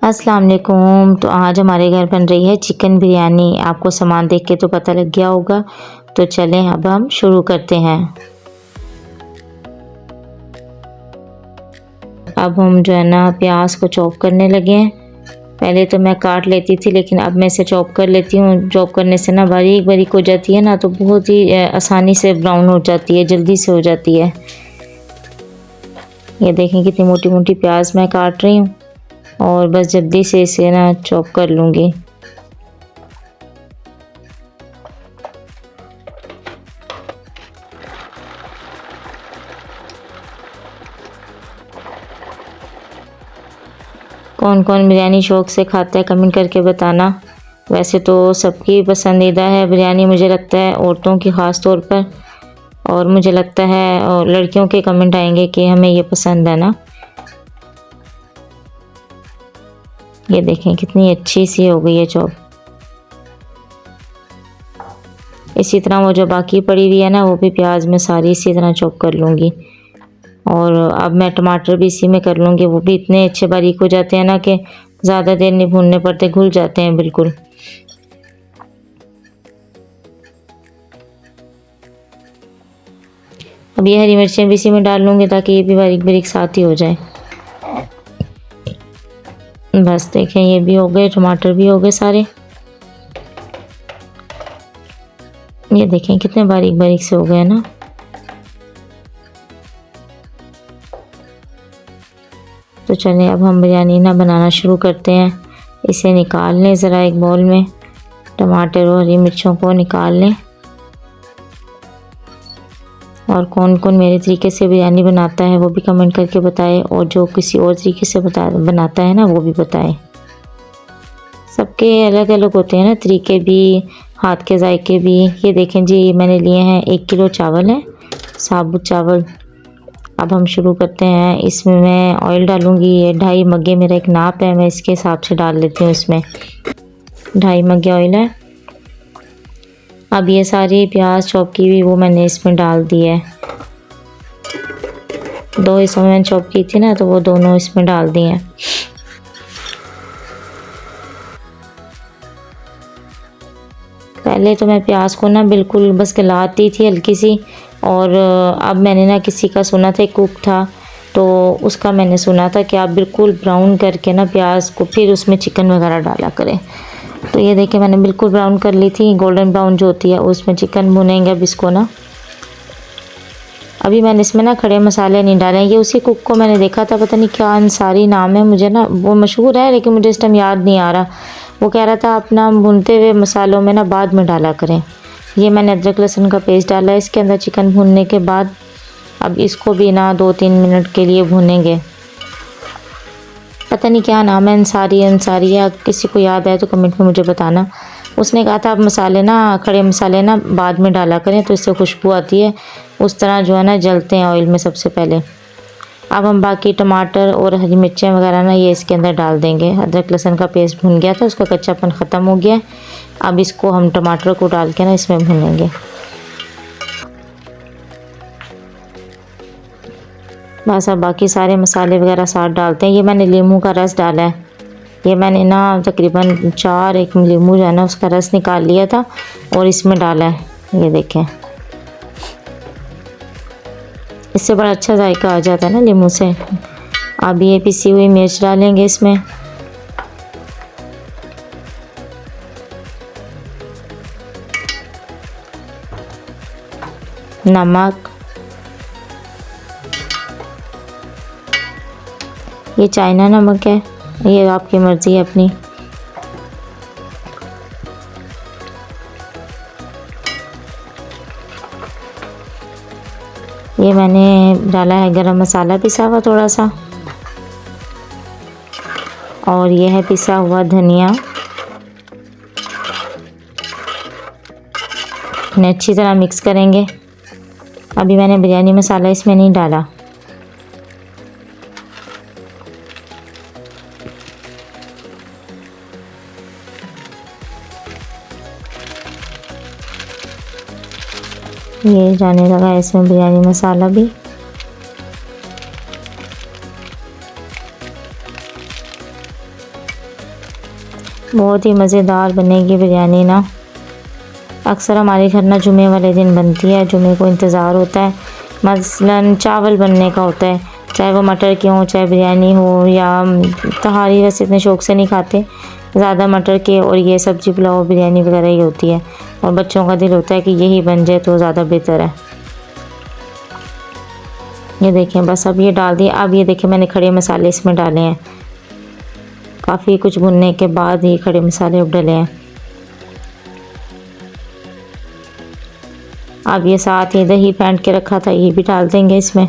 अस्सलाम वालेकुम। तो आज हमारे घर बन रही है चिकन बिरयानी। आपको सामान देख के तो पता लग गया होगा। तो चलें अब हम शुरू करते हैं। अब हम जो है ना प्याज को चॉप करने लगे हैं। पहले तो मैं काट लेती थी, लेकिन अब मैं इसे चॉप कर लेती हूँ। चॉप करने से ना बारीक बारीक हो जाती है ना, तो बहुत ही आसानी से ब्राउन हो जाती है, जल्दी से हो जाती है। ये देखें कितनी मोटी मोटी प्याज मैं काट रही हूँ, और बस जल्दी से इसे ना चॉप कर लूँगी। कौन कौन बिरयानी शौक़ से खाता है कमेंट करके बताना। वैसे तो सबकी पसंदीदा है बिरयानी, मुझे लगता है औरतों की ख़ास तौर पर, और मुझे लगता है और लड़कियों के कमेंट आएंगे कि हमें ये पसंद है ना। ये देखें कितनी अच्छी सी हो गई है चॉप। इसी तरह वो जो बाकी पड़ी हुई है ना, वो भी प्याज में सारी इसी तरह चॉप कर लूँगी। और अब मैं टमाटर भी इसी में कर लूँगी। वो भी इतने अच्छे बारीक हो जाते हैं ना कि ज़्यादा देर नहीं भूनने पड़ते, घुल जाते हैं बिल्कुल। अब ये हरी मिर्चें भी इसी में डाल लूँगी ताकि ये भी बारीक बारीक साथ ही हो जाए। बस देखें ये भी हो गए, टमाटर भी हो गए सारे। ये देखें कितने बारीक बारीक से हो गए ना। तो चलें अब हम बिरयानी ना बनाना शुरू करते हैं। इसे निकाल लें ज़रा एक बाउल में। टमाटर और हरी मिर्चों को निकाल लें। और कौन कौन मेरे तरीके से बिरयानी बनाता है वो भी कमेंट करके बताएं, और जो किसी और तरीके से बनाता है ना वो भी बताएं। सबके अलग अलग होते हैं ना तरीके भी, हाथ के जायके भी। ये देखें जी, मैंने लिए हैं 1 किलो चावल है, साबुत चावल। अब हम शुरू करते हैं। इसमें मैं ऑयल डालूंगी। ये 2.5 मग्गे मेरा एक नाप है, मैं इसके हिसाब से डाल लेती हूँ। इसमें 2.5 मग्गे ऑयल है। अब ये सारी प्याज चॉप की हुई वो मैंने इसमें डाल दी है। 2 हिस्सों में मैंने चॉप की थी ना, तो वो दोनों इसमें डाल दी हैं। पहले तो मैं प्याज को ना बिल्कुल बस गलाती थी हल्की सी, और अब मैंने ना किसी का सुना था, एक कुक था, तो उसका मैंने सुना था कि आप बिल्कुल ब्राउन करके ना प्याज को फिर उसमें चिकन वगैरह डाला करें। तो ये देखिए मैंने बिल्कुल ब्राउन कर ली थी, गोल्डन ब्राउन जो होती है, उसमें चिकन भुनेंगे अब इसको ना। अभी मैंने इसमें ना खड़े मसाले नहीं डाले। ये उसी कुक को मैंने देखा था, पता नहीं क्या अंसारी नाम है, मुझे ना वो मशहूर है लेकिन मुझे इस टाइम याद नहीं आ रहा। वो कह रहा था अपना भुनते हुए मसालों में ना बाद में डाला करें। ये मैंने अदरक लहसुन का पेस्ट डाला है इसके अंदर चिकन भुनने के बाद। अब इसको भी ना 2-3 मिनट के लिए भुनेंगे। पता नहीं क्या नाम है, अंसारी या किसी को याद है तो कमेंट में मुझे बताना। उसने कहा था अब मसाले ना, खड़े मसाले ना बाद में डाला करें तो इससे खुशबू आती है, उस तरह जो है ना जलते हैं ऑयल में सबसे पहले। अब हम बाकी टमाटर और हरी मिर्चें वगैरह ना ये इसके अंदर डाल देंगे। अदरक लहसुन का पेस्ट भुन गया था, उसका कच्चापन ख़त्म हो गया। अब इसको हम टमाटर को डाल के ना इसमें भुनेंगे। बस अब बाकी सारे मसाले वगैरह साथ डालते हैं। ये मैंने नींबू का रस डाला है। ये मैंने ना तकरीबन 4 एक नींबू जो है ना उसका रस निकाल लिया था और इसमें डाला है। ये देखें, इससे बड़ा अच्छा जायका आ जाता है ना नींबू से। अब ये पिसी हुई मिर्च डालेंगे इसमें। नमक, ये चाइना नमक है, ये आपकी मर्ज़ी है अपनी। ये मैंने डाला है गरम मसाला पिसा हुआ थोड़ा सा, और ये है पिसा हुआ धनिया। इन्हें अच्छी तरह मिक्स करेंगे। अभी मैंने बिरयानी मसाला इसमें नहीं डाला। ये जाने लगा इसमें बिरयानी मसाला भी। बहुत ही मज़ेदार बनेगी बिरयानी ना। अक्सर हमारे घर ना जुमे वाले दिन बनती है, जुमे को इंतज़ार होता है। मसलन चावल बनने का होता है, चाहे वो मटर के हों, चाहे बिरयानी हो, या तहारी वैसे इतने शौक़ से नहीं खाते ज़्यादा मटर के, और ये सब्ज़ी पुलाव बिरयानी वगैरह ही होती है, और बच्चों का दिल होता है कि यही बन जाए तो ज़्यादा बेहतर है। ये देखें, बस अब ये डाल दिए। अब ये देखें मैंने खड़े मसाले इसमें डाले हैं, काफ़ी कुछ भुनने के बाद ये खड़े मसाले अब डले हैं। अब ये साथ ही दही फेंट के रखा था, ये भी डाल देंगे इसमें।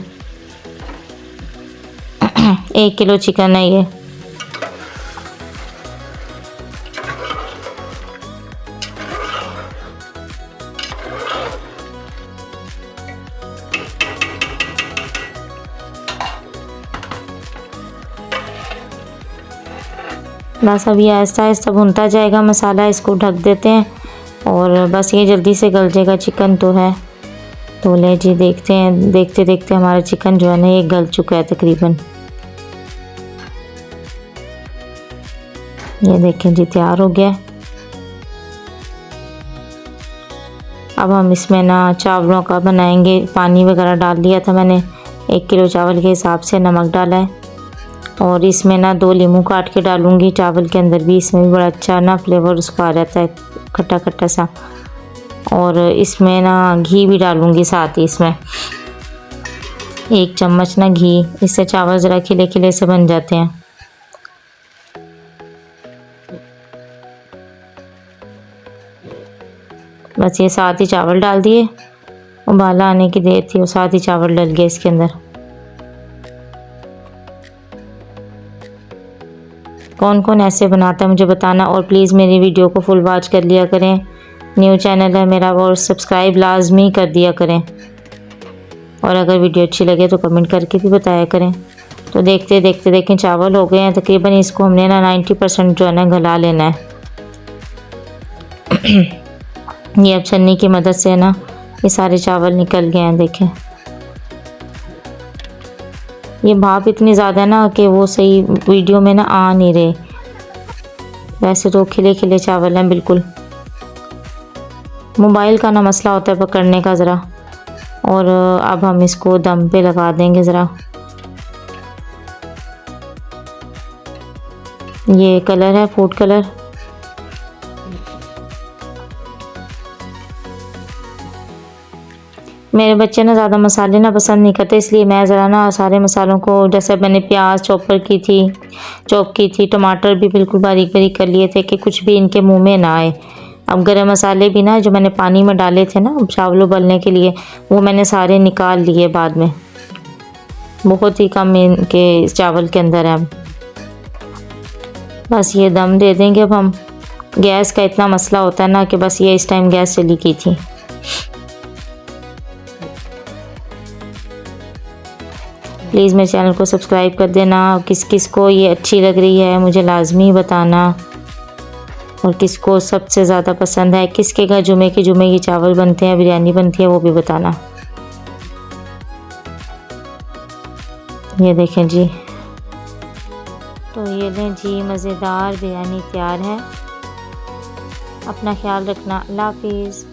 1 किलो चिकन है ये। बस अब ये आहिस्ता आहिस्ता भुनता जाएगा मसाला, इसको ढक देते हैं और बस ये जल्दी से गल जाएगा। चिकन तो है, तो ले जी देखते हैं, देखते देखते हमारा चिकन जो है ना ये गल चुका है तकरीबन। ये देखें जी तैयार हो गया। अब हम इसमें ना चावलों का बनाएंगे। पानी वगैरह डाल दिया था मैंने, 1 किलो चावल के हिसाब से नमक डाला है, और इसमें ना 2 नींबू काट के डालूंगी चावल के अंदर भी, इसमें भी बड़ा अच्छा ना फ्लेवर उसका आ जाता है, खट्टा खट्टा सा। और इसमें ना घी भी डालूंगी साथ ही इसमें, 1 चम्मच ना घी, इससे चावल ज़रा खिले खिले से बन जाते हैं। बस ये साथ ही चावल डाल दिए, उबाला आने की देर थी और साथ ही चावल डल गए इसके अंदर। कौन कौन ऐसे बनाता है मुझे बताना, और प्लीज़ मेरी वीडियो को फुल वॉच कर लिया करें। न्यू चैनल है मेरा, और सब्सक्राइब लाजमी कर दिया करें, और अगर वीडियो अच्छी लगे तो कमेंट करके भी बताया करें। तो देखते देखते देखें चावल हो गए हैं तकरीबन, इसको हमने ना 90% जो है ना गला लेना है। ये अब छन्नी की मदद से ना ये सारे चावल निकल गए हैं देखें। ये भाप इतनी ज़्यादा ना कि वो सही वीडियो में ना आ नहीं रहे, वैसे तो खिले खिले चावल हैं बिल्कुल। मोबाइल का ना मसला होता है पकड़ने का ज़रा। और अब हम इसको दम पे लगा देंगे ज़रा। ये कलर है फूड कलर, मेरे बच्चे ना ज़्यादा मसाले ना पसंद नहीं करते, इसलिए मैं ज़रा ना सारे मसालों को, जैसे मैंने प्याज चॉप की थी, टमाटर भी बिल्कुल बारीक बारीक कर लिए थे कि कुछ भी इनके मुंह में ना आए। अब गरम मसाले भी ना जो मैंने पानी में डाले थे ना चावल उबलने के लिए, वो मैंने सारे निकाल लिए बाद में, बहुत ही कम इनके चावल के अंदर है। बस ये दम दे देंगे अब हम। गैस का इतना मसला होता है ना कि बस ये इस टाइम गैस चली की थी। प्लीज़ मेरे चैनल को सब्सक्राइब कर देना। किस किस को ये अच्छी लग रही है मुझे लाजमी बताना, और किसको सबसे ज़्यादा पसंद है, किसके घर जुमे के चावल बनते हैं, बिरयानी बनती है, वो भी बताना। ये देखें जी, तो ये लें जी मज़ेदार बिरयानी तैयार है। अपना ख्याल रखना, अल्लाह हाफिज़।